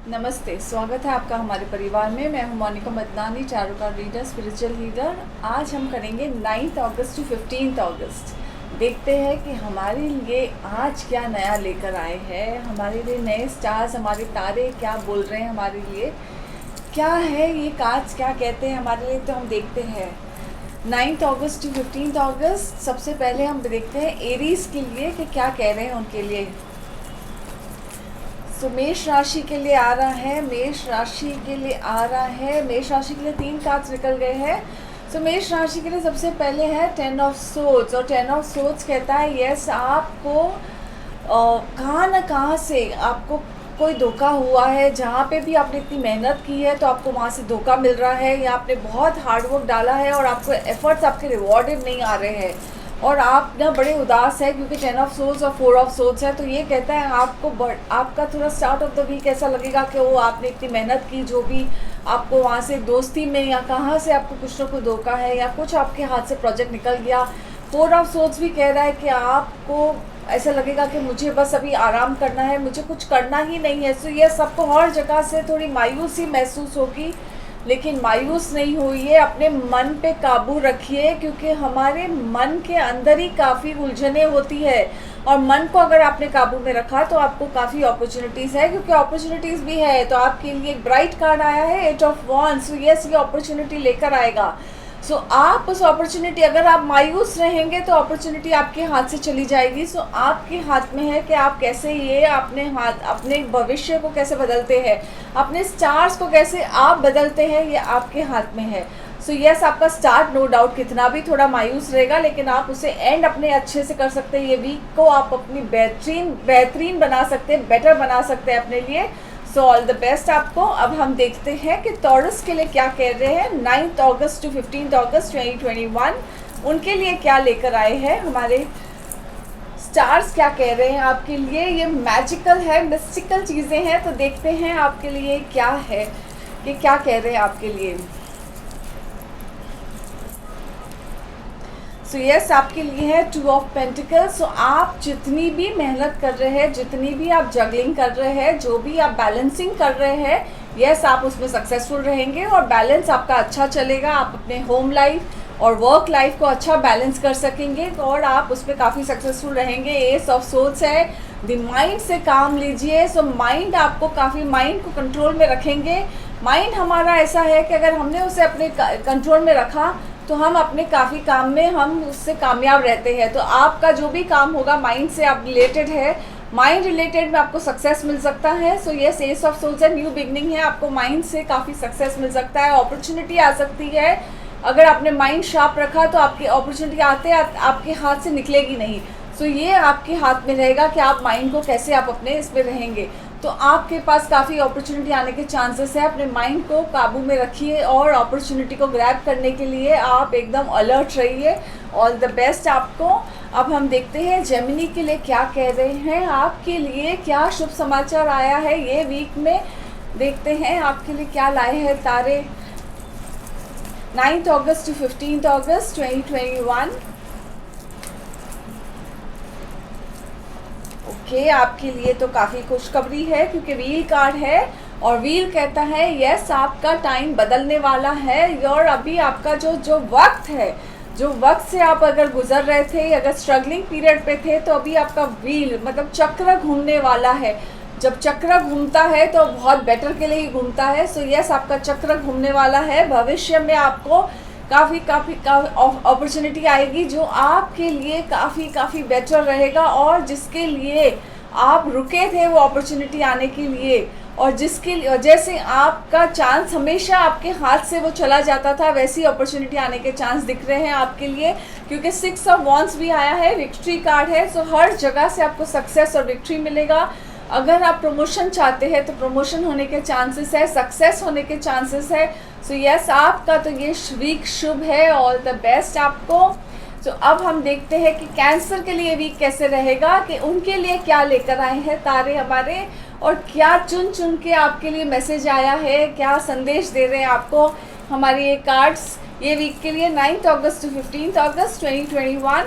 नमस्ते, स्वागत है आपका हमारे परिवार में। मैं हूं Monika Madnani, tarot card reader, spiritual healer. आज हम करेंगे 9 अगस्त टू 15 अगस्त। देखते हैं कि हमारे लिए आज क्या नया लेकर आए हैं, हमारे लिए नए स्टार्स, हमारे तारे क्या बोल रहे हैं, हमारे लिए क्या है ये कार्ड्स क्या कहते हैं हमारे लिए। तो हम देखते हैं 9 अगस्त टू 15 अगस्त। सबसे पहले हम देखते हैं एरीज के लिए कि क्या कह रहे हैं उनके लिए। सो मेष राशि के लिए आ रहा है, मेष राशि के लिए आ रहा है, मेष राशि के लिए 3 कार्ड्स निकल गए हैं। सो मेष राशि के लिए सबसे पहले है 10 ऑफ सोर्ड्स, और 10 ऑफ सोर्ड्स कहता है यस, आपको कहाँ ना कहाँ से आपको कोई धोखा हुआ है। जहाँ पे भी आपने इतनी मेहनत की है तो आपको वहाँ से धोखा मिल रहा है, या आपने बहुत हार्ड वर्क डाला है और आपको एफर्ट्स आपके रिवॉर्डेड नहीं आ रहे हैं और आप ना बड़े उदास है क्योंकि 10 ऑफ सोर्ड्स और 4 ऑफ सोर्ड्स है। तो ये कहता है आपका थोड़ा स्टार्ट ऑफ द वीक ऐसा लगेगा कि वो आपने इतनी मेहनत की, जो भी आपको वहाँ से दोस्ती में या कहाँ से आपको कुछ ना कुछ धोखा है या कुछ आपके हाथ से प्रोजेक्ट निकल गया। 4 ऑफ सोर्ड्स भी कह रहा है कि आपको ऐसा लगेगा कि मुझे बस अभी आराम करना है, मुझे कुछ करना ही नहीं है। सो ये सबको हर जगह से थोड़ी मायूसी महसूस होगी, लेकिन मायूस नहीं होइए, अपने मन पे काबू रखिए, क्योंकि हमारे मन के अंदर ही काफ़ी उलझने होती है और मन को अगर आपने काबू में रखा तो आपको काफ़ी अपॉर्चुनिटीज़ है, क्योंकि अपॉर्चुनिटीज़ भी है। तो आपके लिए एक ब्राइट कार्ड आया है 8 ऑफ वॉन्ड्स। सो यस, ये अपॉर्चुनिटी लेकर आएगा। सो आप उस अपॉर्चुनिटी, अगर आप मायूस रहेंगे तो अपॉर्चुनिटी आपके हाथ से चली जाएगी। सो आपके हाथ में है कि आप कैसे ये अपने भविष्य को कैसे बदलते हैं, अपने स्टार्स को कैसे आप बदलते हैं, ये आपके हाथ में है। सो यस, आपका स्टार्ट नो डाउट कितना भी थोड़ा मायूस रहेगा, लेकिन आप उसे एंड अपने अच्छे से कर सकते हैं। ये वीक को आप अपनी बेहतरीन बना सकते हैं, बेटर बना सकते हैं अपने लिए। सो ऑल द बेस्ट आपको। अब हम देखते हैं कि टॉरस के लिए क्या कह रहे हैं 9 अगस्त टू 15 अगस्त 2021। उनके लिए क्या लेकर आए हैं हमारे स्टार्स, क्या कह रहे हैं आपके लिए। ये मैजिकल है, मिस्टिकल चीज़ें हैं, तो देखते हैं आपके लिए क्या है कि क्या कह रहे हैं आपके लिए। सो यस, आपके लिए है 2 ऑफ पेंटिकल्स। सो आप जितनी भी मेहनत कर रहे हैं, जितनी भी आप जगलिंग कर रहे हैं, जो भी आप बैलेंसिंग कर रहे हैं, यस आप उसमें सक्सेसफुल रहेंगे और बैलेंस आपका अच्छा चलेगा। आप अपने होम लाइफ और वर्क लाइफ को अच्छा बैलेंस कर सकेंगे और आप उसमें काफ़ी सक्सेसफुल रहेंगे। एस ऑफ सोर्ड्स है, द माइंड से काम लीजिए। सो माइंड आपको काफ़ी, माइंड को कंट्रोल में रखेंगे। माइंड हमारा ऐसा है कि अगर हमने उसे अपने कंट्रोल में रखा तो हम अपने काफ़ी काम में हम उससे कामयाब रहते हैं। तो आपका जो भी काम होगा माइंड से आप रिलेटेड है, माइंड रिलेटेड में आपको सक्सेस मिल सकता है। So yes, S of swords है, न्यू बिगनिंग है, आपको माइंड से काफ़ी सक्सेस मिल सकता है, अपॉर्चुनिटी आ सकती है। अगर आपने माइंड शार्प रखा तो आपकी अपॉर्चुनिटी आपके हाथ से निकलेगी नहीं। सो ये आपके हाथ में रहेगा कि आप माइंड को कैसे आप अपने इसमें रहेंगे। तो आपके पास काफ़ी अपॉर्चुनिटी आने के चांसेस है। अपने माइंड को काबू में रखिए और अपॉर्चुनिटी को ग्रैब करने के लिए आप एकदम अलर्ट रहिए। ऑल द बेस्ट आपको। अब हम देखते हैं जेमिनी के लिए क्या कह रहे हैं, आपके लिए क्या शुभ समाचार आया है ये वीक में। देखते हैं आपके लिए क्या लाए हैं तारे 9 अगस्त टू 15 अगस्त 2021। ओके, आपके लिए तो काफ़ी खुशखबरी है क्योंकि व्हील कार्ड है और व्हील कहता है यस, आपका टाइम बदलने वाला है। और अभी आपका जो वक्त है, जो वक्त से आप अगर गुजर रहे थे, अगर स्ट्रगलिंग पीरियड पे थे, तो अभी आपका व्हील मतलब चक्र घूमने वाला है। जब चक्र घूमता है तो बहुत बेटर के लिए ही घूमता है। सो यस, आपका चक्र घूमने वाला है। भविष्य में आपको काफ़ी अपॉर्चुनिटी आएगी जो आपके लिए काफ़ी बेटर रहेगा और जिसके लिए आप रुके थे वो अपॉर्चुनिटी आने के लिए, और जिसके लिए जैसे आपका चांस हमेशा आपके हाथ से वो चला जाता था, वैसी अपॉर्चुनिटी आने के चांस दिख रहे हैं आपके लिए, क्योंकि 6 ऑफ वॉन्ड्स भी आया है, विक्ट्री कार्ड है। सो हर जगह से आपको सक्सेस और विक्ट्री मिलेगा। अगर आप प्रमोशन चाहते हैं तो प्रमोशन होने के चांसेस है, सक्सेस होने के चांसेस है। सो यस, आपका तो ये वीक शुभ है। ऑल द बेस्ट आपको। तो अब हम देखते हैं कि कैंसर के लिए वीक कैसे रहेगा, कि उनके लिए क्या लेकर आए हैं तारे हमारे, और क्या चुन के आपके लिए मैसेज आया है, क्या संदेश दे रहे हैं आपको हमारे ये कार्ड्स ये वीक के लिए 9 अगस्त टू 15 अगस्त 2021।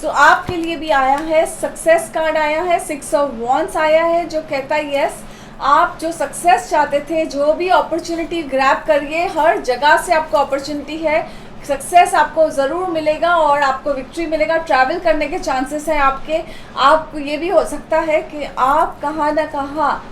आपके लिए भी आया है सक्सेस कार्ड, आया है 6 ऑफ वॉन्ड्स आया है, जो कहता है यस आप जो सक्सेस चाहते थे, जो भी अपॉर्चुनिटी ग्रैब करिए, हर जगह से आपको अपॉर्चुनिटी है, सक्सेस आपको ज़रूर मिलेगा और आपको विक्ट्री मिलेगा। ट्रैवल करने के चांसेस हैं आपके। आप ये भी हो सकता है कि आप कहाँ ना कहाँ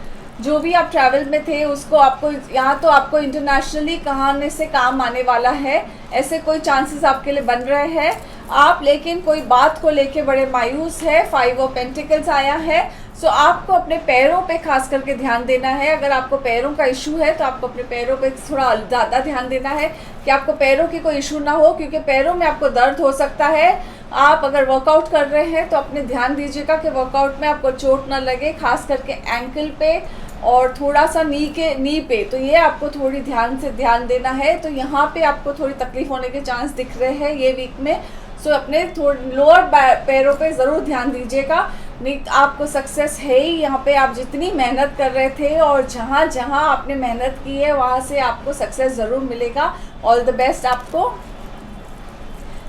जो भी आप ट्रैवल में थे उसको आपको यहाँ तो आपको इंटरनेशनली कहाँ से काम आने वाला है, ऐसे कोई चांसेस आपके लिए बन रहे हैं आप। लेकिन कोई बात को लेके बड़े मायूस है। 5 ऑफ पेंटिकल्स आया है। आपको अपने पैरों पे खास करके ध्यान देना है। अगर आपको पैरों का इशू है तो आपको अपने पैरों पे थोड़ा ज़्यादा ध्यान देना है कि आपको पैरों की कोई इशू ना हो, क्योंकि पैरों में आपको दर्द हो सकता है। आप अगर वर्कआउट कर रहे हैं तो अपने ध्यान दीजिएगा कि वर्कआउट में आपको चोट ना लगे, खास करके एंकल पे और थोड़ा सा नी पे। तो ये आपको थोड़ी ध्यान देना है। तो यहाँ पे आपको थोड़ी तकलीफ होने के चांस दिख रहे हैं ये वीक में। अपने थोड़े लोअर पैरों पे ज़रूर ध्यान दीजिएगा। नहीं आपको सक्सेस है ही यहाँ पे। आप जितनी मेहनत कर रहे थे और जहाँ जहाँ आपने मेहनत की है वहाँ से आपको सक्सेस ज़रूर मिलेगा। ऑल द बेस्ट आपको।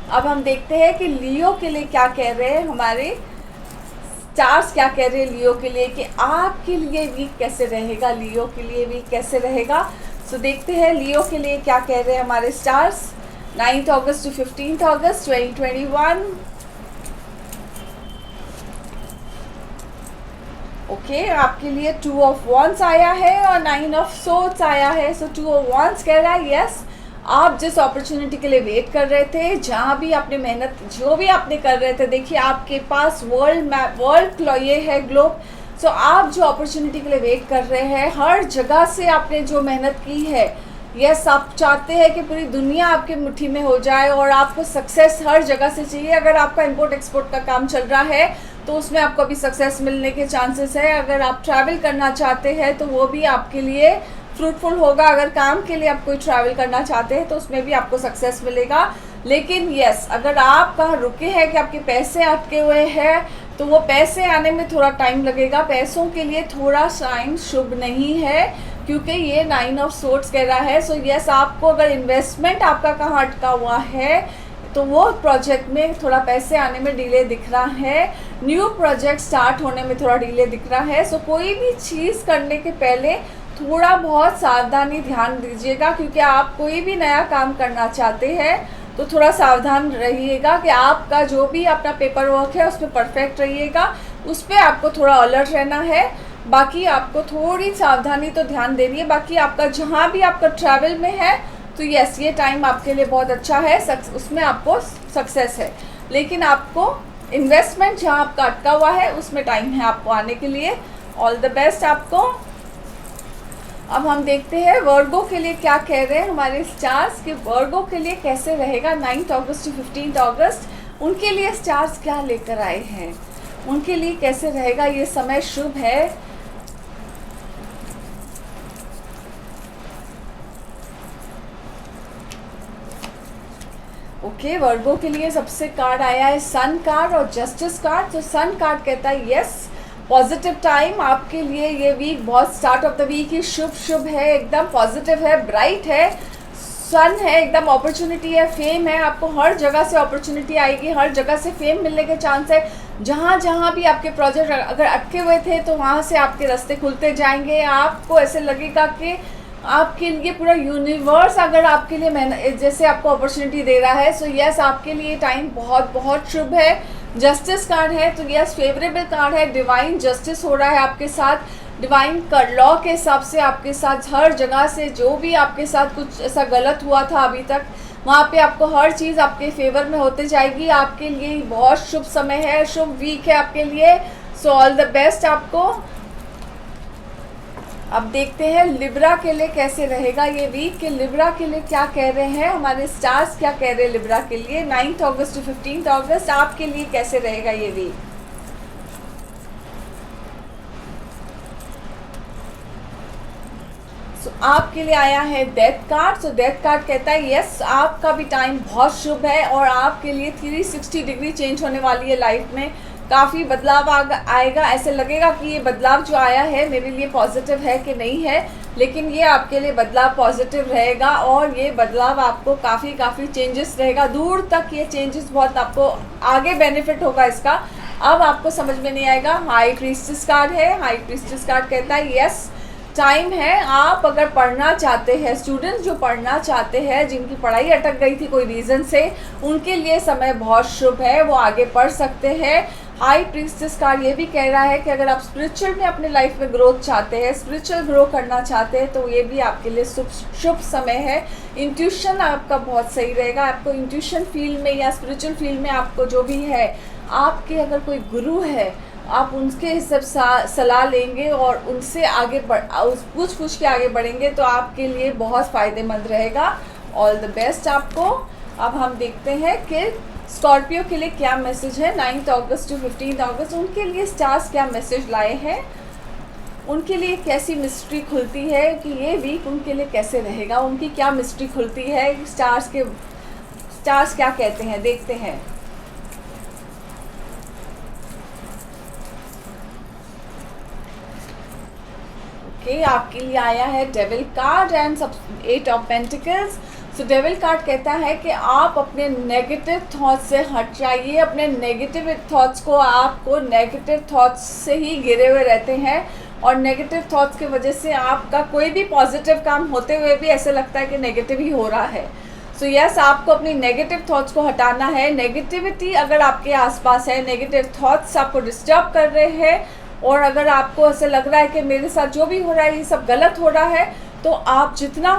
अब हम देखते हैं कि लियो के लिए क्या कह रहे हैं हमारे स्टार्स, क्या कह रहे हैं लियो के लिए कि आपके लिए वीक कैसे रहेगा, लियो के लिए वीक कैसे रहेगा। देखते हैं लियो के लिए क्या कह रहे हैं हमारे stars. 9 August to 15 August 2021। Okay आपके लिए 2 ऑफ वॉन्ड्स आया है और 9 ऑफ सोर्ड्स आया है। 2 ऑफ वॉन्ड्स कह रहा है यस आप जिस अपॉर्चुनिटी के लिए वेट कर रहे थे, जहाँ भी आपने मेहनत जो भी आपने कर रहे थे, देखिए आपके पास वर्ल्ड मैप, वर्ल्ड ये है ग्लोब। आप जो अपॉर्चुनिटी के लिए वेट कर रहे हैं, हर जगह से आपने जो मेहनत की है, यस आप चाहते हैं कि पूरी दुनिया आपके मुट्ठी में हो जाए और आपको सक्सेस हर जगह से चाहिए। अगर आपका इंपोर्ट एक्सपोर्ट का काम चल रहा है तो उसमें आपको अभी सक्सेस मिलने के चांसेस है। अगर आप ट्रैवल करना चाहते हैं तो वो भी आपके लिए फ्रूटफुल होगा। अगर काम के लिए आप कोई ट्रैवल करना चाहते हैं तो उसमें भी आपको सक्सेस मिलेगा। लेकिन यस अगर आप कहाँ रुके हैं कि आपके पैसे अटके हुए हैं तो वो पैसे आने में थोड़ा टाइम लगेगा। पैसों के लिए थोड़ा टाइम शुभ नहीं है क्योंकि ये 9 ऑफ सोर्ड्स कह रहा है। यस आपको अगर इन्वेस्टमेंट आपका कहाँ अटका हुआ है तो वो प्रोजेक्ट में थोड़ा पैसे आने में डिले दिख रहा है। न्यू प्रोजेक्ट स्टार्ट होने में थोड़ा डिले दिख रहा है। कोई भी चीज़ करने के पहले थोड़ा बहुत सावधानी ध्यान दीजिएगा, क्योंकि आप कोई भी नया काम करना चाहते हैं तो थोड़ा सावधान रहिएगा कि आपका जो भी अपना पेपर वर्क है उस पर परफेक्ट रहिएगा, उस पर आपको थोड़ा अलर्ट रहना है। बाकी आपको थोड़ी सावधानी तो ध्यान देनी है। बाकी आपका जहाँ भी आपका ट्रैवल में है तो यस ये टाइम आपके लिए बहुत अच्छा है, उसमें आपको सक्सेस है। लेकिन आपको इन्वेस्टमेंट जहाँ आपका अटका हुआ है उसमें टाइम है आपको आने के लिए। ऑल द बेस्ट आपको। अब हम देखते हैं वर्गो के लिए क्या कह रहे हैं हमारे स्टार्स कि वर्गो के लिए कैसे रहेगा 9 अगस्त to 15 अगस्त। उनके लिए स्टार्स क्या लेकर आए हैं, उनके लिए कैसे रहेगा ये समय, शुभ है। ओके वर्गो के लिए सबसे कार्ड आया है सन कार्ड और जस्टिस कार्ड। तो सन कार्ड कहता है यस पॉजिटिव टाइम आपके लिए। ये वीक बहुत स्टार्ट ऑफ द वीक ही शुभ है, एकदम पॉजिटिव है, ब्राइट है, सन है, एकदम अपॉर्चुनिटी है, फेम है। आपको हर जगह से अपॉर्चुनिटी आएगी, हर जगह से फेम मिलने के चांस है। जहाँ जहाँ भी आपके प्रोजेक्ट अगर अटके हुए थे तो वहाँ से आपके रास्ते खुलते जाएंगे। आपको ऐसे लगेगा कि आपके लिए पूरा यूनिवर्स अगर आपके लिए जैसे आपको अपॉर्चुनिटी दे रहा है। यस आपके लिए टाइम बहुत बहुत शुभ है। जस्टिस कार्ड है तो यस फेवरेबल कार्ड है, डिवाइन जस्टिस हो रहा है आपके साथ। डिवाइन लॉ के हिसाब से आपके साथ हर जगह से जो भी आपके साथ कुछ ऐसा गलत हुआ था अभी तक, वहाँ पे आपको हर चीज़ आपके फेवर में होते जाएगी। आपके लिए बहुत शुभ समय है, शुभ वीक है आपके लिए। ऑल द बेस्ट आपको। अब देखते हैं लिब्रा के लिए कैसे रहेगा ये वीक के लिब्रा के लिए क्या कह रहे हैं हमारे स्टार्स, क्या कह रहे हैं लिब्रा के लिए 9 अगस्त to 15 अगस्त आपके लिए कैसे रहेगा ये वीक। आपके लिए आया है डेथ कार्ड। डेथ कार्ड कहता है यस आपका भी टाइम बहुत शुभ है और आपके लिए 360 डिग्री चेंज होने वाली है लाइफ में। काफ़ी बदलाव आएगा। ऐसे लगेगा कि ये बदलाव जो आया है मेरे लिए पॉजिटिव है कि नहीं है, लेकिन ये आपके लिए बदलाव पॉजिटिव रहेगा और ये बदलाव आपको काफ़ी चेंजेस रहेगा, दूर तक ये चेंजेस बहुत आपको आगे बेनिफिट होगा इसका। अब आपको समझ में नहीं आएगा। हाई प्रीस्टेस कार्ड है, हाई प्रीस्टेस कार्ड कहता है यस टाइम है। आप अगर पढ़ना चाहते हैं, स्टूडेंट्स जो पढ़ना चाहते हैं, जिनकी पढ़ाई अटक गई थी कोई रीज़न से, उनके लिए समय बहुत शुभ है, वो आगे पढ़ सकते हैं। हाई प्रीस्टेस कार्ड ये भी कह रहा है कि अगर आप स्पिरिचुअल में अपने लाइफ में ग्रोथ चाहते हैं, स्पिरिचुअल ग्रो करना चाहते हैं, तो ये भी आपके लिए शुभ समय है। इंट्यूशन आपका बहुत सही रहेगा। आपको इंट्यूशन फील्ड में या स्पिरिचुअल फील्ड में आपको जो भी है, आपके अगर कोई गुरु है, आप उनके सब सलाह लेंगे और उनसे आगे पूछ के आगे बढ़ेंगे तो आपके लिए बहुत फ़ायदेमंद रहेगा। ऑल द बेस्ट आपको। अब हम देखते हैं कि स्कॉर्पियो के लिए क्या मैसेज है 9 अगस्त टू 15 अगस्त। उनके लिए स्टार्स क्या मैसेज लाए हैं, उनके लिए कैसी मिस्ट्री खुलती है कि ये वीक उनके लिए कैसे रहेगा, उनकी क्या मिस्ट्री खुलती है, स्टार्स क्या कहते हैं, देखते हैं। आपके लिए आया है devil card and 8 of pentacles. So devil card कहता है कि आप अपने नेगेटिव थॉट्स से हट जाइए। अपने नेगेटिव थॉट्स को, आपको नेगेटिव थॉट्स से ही घिरे हुए रहते हैं और नेगेटिव थॉट्स की वजह से आपका कोई भी पॉजिटिव काम होते हुए भी ऐसे लगता है कि नेगेटिव ही हो रहा है। सो यस, आपको अपनी नेगेटिव थॉट्स को हटाना है। नेगेटिविटी अगर आपके आसपास है, नेगेटिव थॉट्स आपको डिस्टर्ब कर रहे हैं और अगर आपको ऐसे लग रहा है कि मेरे साथ जो भी हो रहा है ये सब गलत हो रहा है, तो आप जितना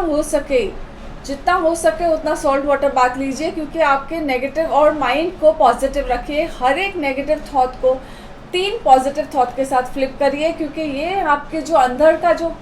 हो सके उतना सॉल्ट वाटर बात लीजिए, क्योंकि आपके नेगेटिव और माइंड को पॉजिटिव रखिए। हर एक नेगेटिव थॉट को 3 पॉजिटिव थॉट के साथ फ्लिप करिए, क्योंकि ये आपके जो अंदर का जो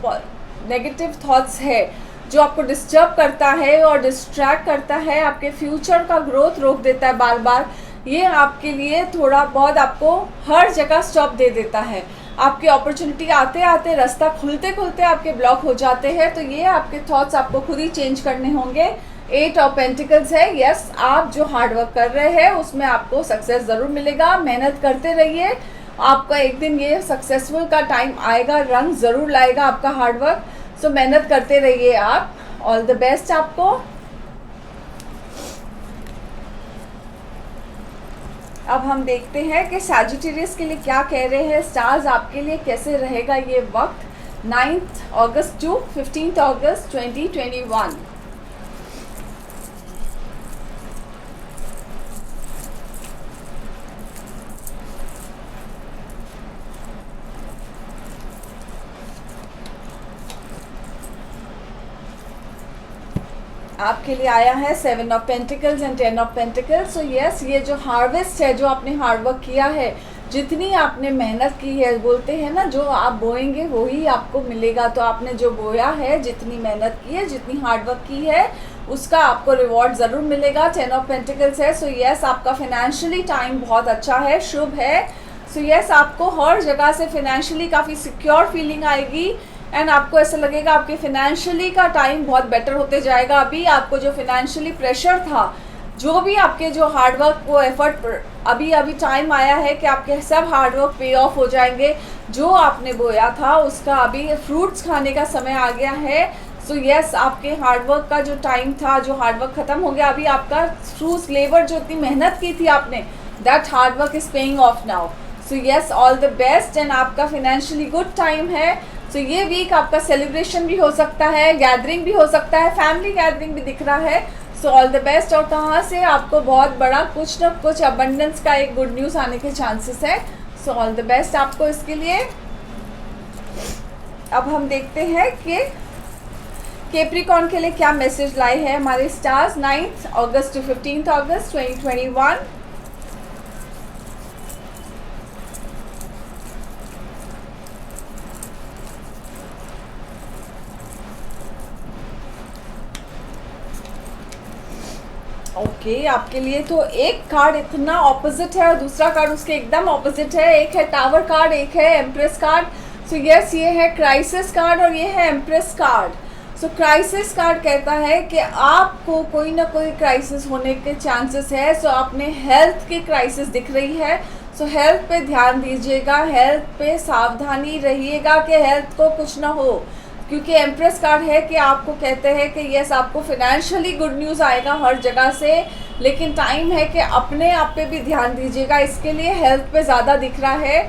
नेगेटिव थॉट्स है, जो आपको डिस्टर्ब करता है और डिस्ट्रैक्ट करता है, आपके फ्यूचर का ग्रोथ रोक देता है बार बार, ये आपके लिए थोड़ा बहुत आपको हर जगह स्टॉप दे देता है। आपकी अपॉर्चुनिटी आते आते, रास्ता खुलते खुलते आपके ब्लॉक हो जाते हैं। तो ये आपके थॉट्स आपको खुद ही चेंज करने होंगे। 8 ऑफ पेंटिकल्स है। यस, आप जो हार्ड वर्क कर रहे हैं उसमें आपको सक्सेस ज़रूर मिलेगा। मेहनत करते रहिए, आपका एक दिन ये सक्सेसफुल का टाइम आएगा, रंग ज़रूर लाएगा आपका हार्ड वर्क। सो मेहनत करते रहिए आप। ऑल द बेस्ट आपको। अब हम देखते हैं कि सैजिटेरियस के लिए क्या कह रहे हैं स्टार्स, आपके लिए कैसे रहेगा ये वक्त 9 अगस्त टू 15 अगस्त 2021। आपके लिए आया है 7 of pentacles and 10 of pentacles. So yes, ये जो हार्वेस्ट है, जो आपने हार्डवर्क किया है, जितनी आपने मेहनत की है, बोलते हैं ना जो आप बोएंगे वो ही आपको मिलेगा। तो आपने जो बोया है, जितनी मेहनत की है, जितनी हार्डवर्क की है, उसका आपको रिवॉर्ड ज़रूर मिलेगा। 10 ऑफ पेंटिकल्स है। सो यस, आपका फाइनेंशियली टाइम बहुत अच्छा है, शुभ है। सो यस, आपको हर जगह से फाइनेंशियली काफ़ी सिक्योर फीलिंग आएगी एंड आपको ऐसा लगेगा आपके फाइनेंशियली का टाइम बहुत बेटर होते जाएगा। अभी आपको जो फाइनेंशियली प्रेशर था, जो भी आपके जो हार्डवर्क वो एफर्ट, अभी टाइम आया है कि आपके सब हार्डवर्क पे ऑफ हो जाएंगे। जो आपने बोया था उसका अभी फ्रूट्स खाने का समय आ गया है। सो यस, आपके हार्डवर्क का जो टाइम था, जो हार्डवर्क ख़त्म हो गया। अभी आपका फ्रूट्स, लेबर, जो इतनी मेहनत की थी आपने, that hard work is paying off now. So yes, all the best and आपका फाइनेंशियली गुड टाइम है। सो ये वीक आपका सेलिब्रेशन भी हो सकता है, गैदरिंग भी हो सकता है, फैमिली गैदरिंग भी दिख रहा है। सो ऑल द बेस्ट। और कहाँ से आपको बहुत बड़ा कुछ न कुछ अबंडेंस का एक गुड न्यूज़ आने के चांसेस है। सो ऑल द बेस्ट आपको इसके लिए। अब हम देखते हैं कि कैप्रिकॉर्न के लिए क्या मैसेज लाए हैं हमारे stars 9 August to 15 August 2021। Okay, आपके लिए तो एक कार्ड इतना ऑपोजिट है और दूसरा कार्ड उसके एकदम ऑपोजिट है। एक है टावर कार्ड, एक है एम्प्रेस कार्ड। सो यस, ये है क्राइसिस कार्ड और ये है एम्प्रेस कार्ड। सो क्राइसिस कार्ड कहता है कि आपको कोई ना कोई क्राइसिस होने के चांसेस है। सो अपने हेल्थ की क्राइसिस दिख रही है। सो हेल्थ पे ध्यान दीजिएगा, हेल्थ पे सावधानी रहिएगा कि हेल्थ को कुछ ना हो, क्योंकि एम्प्रेस कार्ड है कि आपको कहते हैं कि यस आपको फिनेंशियली गुड न्यूज़ आएगा हर जगह से, लेकिन टाइम है कि अपने आप पे भी ध्यान दीजिएगा। इसके लिए हेल्थ पे ज़्यादा दिख रहा है,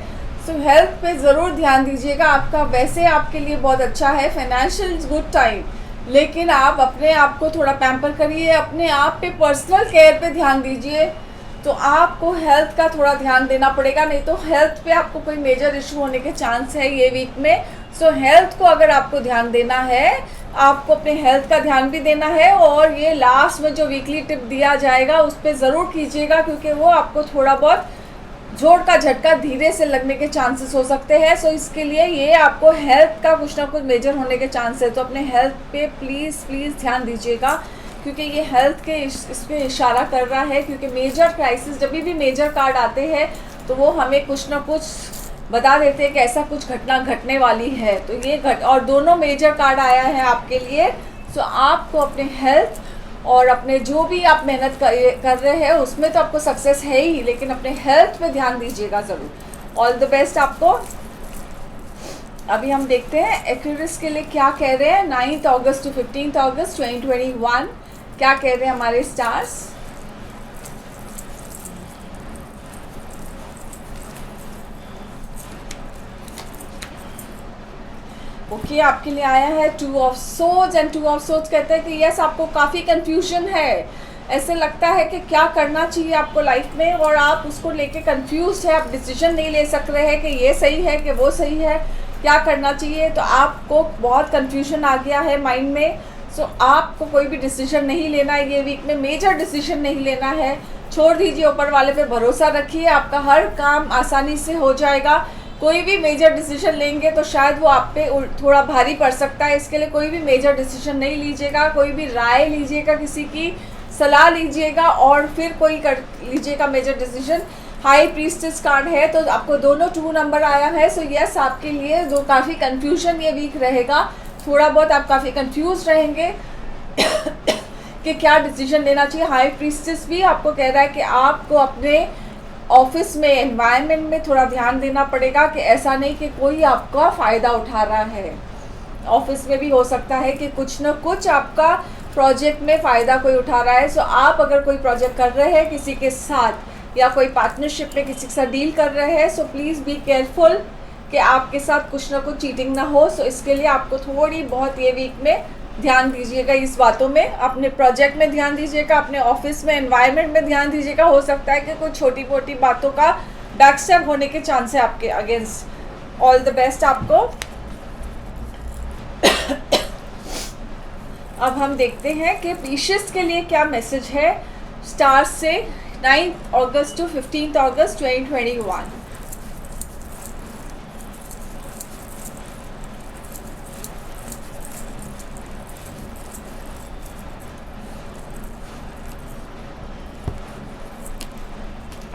सो हेल्थ पे ज़रूर ध्यान दीजिएगा। आपका वैसे आपके लिए बहुत अच्छा है, फाइनेंशियल गुड टाइम, लेकिन आप अपने आप को थोड़ा पैम्पर करिए, अपने आप पे पर्सनल केयर पे ध्यान दीजिए। तो आपको हेल्थ का थोड़ा ध्यान देना पड़ेगा, नहीं तो हेल्थ पे आपको कोई मेजर इशू होने के चांस है ये वीक में। सो हेल्थ को अगर आपको ध्यान देना है, आपको अपने हेल्थ का ध्यान भी देना है, और ये लास्ट में जो वीकली टिप दिया जाएगा उस पर ज़रूर कीजिएगा, क्योंकि वो आपको थोड़ा बहुत जोड़ का झटका धीरे से लगने के चांसेस हो सकते हैं। सो इसके लिए ये आपको हेल्थ का कुछ ना कुछ मेजर होने के चांस है, तो अपने हेल्थ पे प्लीज़ ध्यान दीजिएगा, क्योंकि ये हेल्थ के इस पे इशारा कर रहा है। क्योंकि मेजर क्राइसिस, जब भी मेजर कार्ड आते हैं तो वो हमें कुछ ना कुछ बता देते हैं कि ऐसा कुछ घटना घटने वाली है। तो ये और दोनों मेजर कार्ड आया है आपके लिए। सो आपको अपने हेल्थ और अपने जो भी आप मेहनत कर रहे हैं उसमें तो आपको सक्सेस है ही, लेकिन अपने हेल्थ पे ध्यान दीजिएगा ज़रूर। ऑल द बेस्ट आपको। अभी हम देखते हैं एक्वेरियस के लिए क्या कह रहे हैं 9 अगस्त टू 15 अगस्त 2021, क्या कह रहे हैं हमारे स्टार्स। ओके आपके लिए आया है 2 of swords, and 2 of swords कहते हैं कि यस आपको काफ़ी कंफ्यूजन है, ऐसे लगता है कि क्या करना चाहिए आपको लाइफ में, और आप उसको लेके कंफ्यूज है, आप डिसीजन नहीं ले सक रहे हैं कि ये सही है कि वो सही है, क्या करना चाहिए। तो आपको बहुत कंफ्यूजन आ गया है माइंड में। सो आपको कोई भी डिसीजन नहीं लेना है ये वीक में, मेजर डिसीजन नहीं लेना है, छोड़ दीजिए, ऊपर वाले पे भरोसा रखिए, आपका हर काम आसानी से हो जाएगा। कोई भी मेजर डिसीजन लेंगे तो शायद वो आप पे थोड़ा भारी पड़ सकता है, इसके लिए कोई भी मेजर डिसीजन नहीं लीजिएगा, कोई भी राय लीजिएगा, किसी की सलाह लीजिएगा और फिर कोई कर लीजिएगा major decision. High priestess card है तो आपको दोनों 2 नंबर आया है। सो यस आपके लिए जो काफ़ी कंफ्यूजन ये वीक रहेगा, थोड़ा बहुत आप काफ़ी कंफ्यूज रहेंगे कि क्या डिसीजन लेना चाहिए। हाई प्रीस्टेस भी आपको कह रहा है कि आपको अपने ऑफिस में एनवायरनमेंट में थोड़ा ध्यान देना पड़ेगा, कि ऐसा नहीं कि कोई आपका फ़ायदा उठा रहा है। ऑफिस में भी हो सकता है कि कुछ न कुछ आपका प्रोजेक्ट में फ़ायदा कोई उठा रहा है। सो आप अगर कोई प्रोजेक्ट कर रहे हैं किसी के साथ या कोई पार्टनरशिप में किसी के साथ डील कर रहे हैं, सो प्लीज़ बी केयरफुल कि आपके साथ कुछ ना कुछ चीटिंग ना हो। सो इसके लिए आपको थोड़ी बहुत ये वीक में ध्यान दीजिएगा इस बातों में, अपने प्रोजेक्ट में ध्यान दीजिएगा, अपने ऑफिस में एनवायरनमेंट में ध्यान दीजिएगा। हो सकता है कि कुछ छोटी मोटी बातों का बैकस्टेप होने के चांस है आपके अगेंस्ट। ऑल द बेस्ट आपको। अब हम देखते हैं कि पीशियस के लिए क्या मैसेज है स्टार्स से 9 अगस्त टू 15 अगस्त 2021।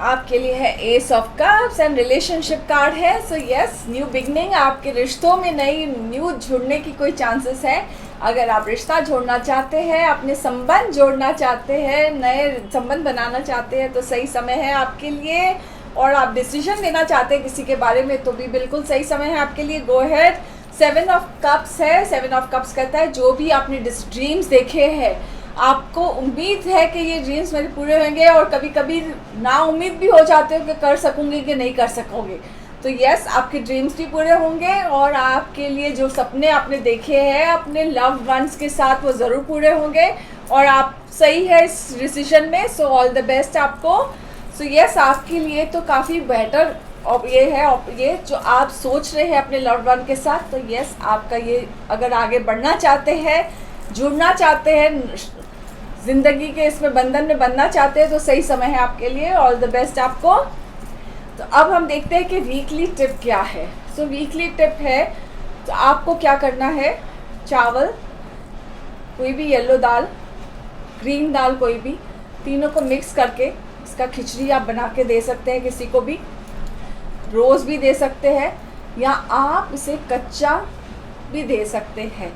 आपके लिए है ace of cups and relationship card है। सो यस न्यू बिगनिंग, आपके रिश्तों में नई न्यू जुड़ने की कोई चांसेस है। अगर आप रिश्ता जोड़ना चाहते हैं, अपने संबंध जोड़ना चाहते हैं, नए संबंध बनाना चाहते हैं तो सही समय है आपके लिए। और आप डिसीजन लेना चाहते हैं किसी के बारे में तो भी बिल्कुल सही समय है आपके लिए। गो हेड। 7 ऑफ कप्स है। 7 ऑफ कप्स कहता है जो भी आपने ड्रीम्स देखे हैं, आपको उम्मीद है कि ये ड्रीम्स मेरे पूरे होंगे, और कभी कभी ना उम्मीद भी हो जाते हो कि कर सकूँगी कि नहीं कर सकोगे। तो यस आपके ड्रीम्स भी पूरे होंगे, और आपके लिए जो सपने आपने देखे हैं अपने लव्ड वंस के साथ वो ज़रूर पूरे होंगे, और आप सही है इस डिसीजन में। सो ऑल द बेस्ट आपको। सो यस आपके लिए तो काफ़ी बेटर और ये है, ये जो आप सोच रहे हैं अपने लव्ड वन के साथ, तो यस आपका ये अगर आगे बढ़ना चाहते हैं, जुड़ना चाहते हैं, ज़िंदगी के इसमें बंधन में बनना चाहते हैं तो सही समय है आपके लिए। ऑल द बेस्ट आपको। तो अब हम देखते हैं कि वीकली टिप क्या है। सो वीकली टिप है तो आपको क्या करना है, चावल, कोई भी येलो दाल, ग्रीन दाल, कोई भी, तीनों को मिक्स करके इसका खिचड़ी आप बना के दे सकते हैं किसी को भी, रोज़ भी दे सकते हैं, या आप इसे कच्चा भी दे सकते हैं।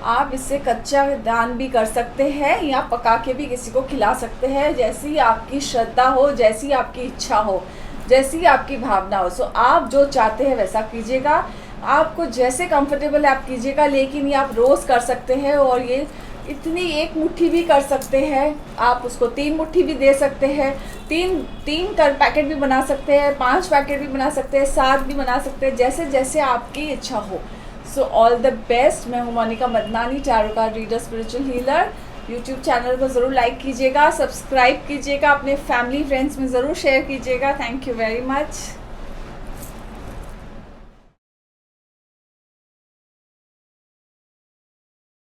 आप इससे कच्चा दान भी कर सकते हैं या पका के भी किसी को खिला सकते हैं, जैसी आपकी श्रद्धा हो, जैसी आपकी इच्छा हो। जैसी आपकी भावना हो। सो आप जो चाहते हैं वैसा कीजिएगा, आपको जैसे कंफर्टेबल है आप कीजिएगा, लेकिन ये आप रोज़ कर सकते हैं। और ये इतनी एक मुट्ठी भी कर सकते हैं, आप उसको 3 मुट्ठी भी दे सकते हैं, तीन कर पैकेट भी बना सकते हैं, 5 पैकेट भी बना सकते हैं, 7 भी बना सकते हैं, जैसे जैसे आपकी इच्छा हो। So all the best. मैं हूँ Monika Madnani, tarot card reader, spiritual healer. YouTube channel को ज़रूर लाइक कीजिएगा, सब्सक्राइब कीजिएगा, अपने फैमिली फ्रेंड्स में ज़रूर शेयर कीजिएगा। Thank you very much.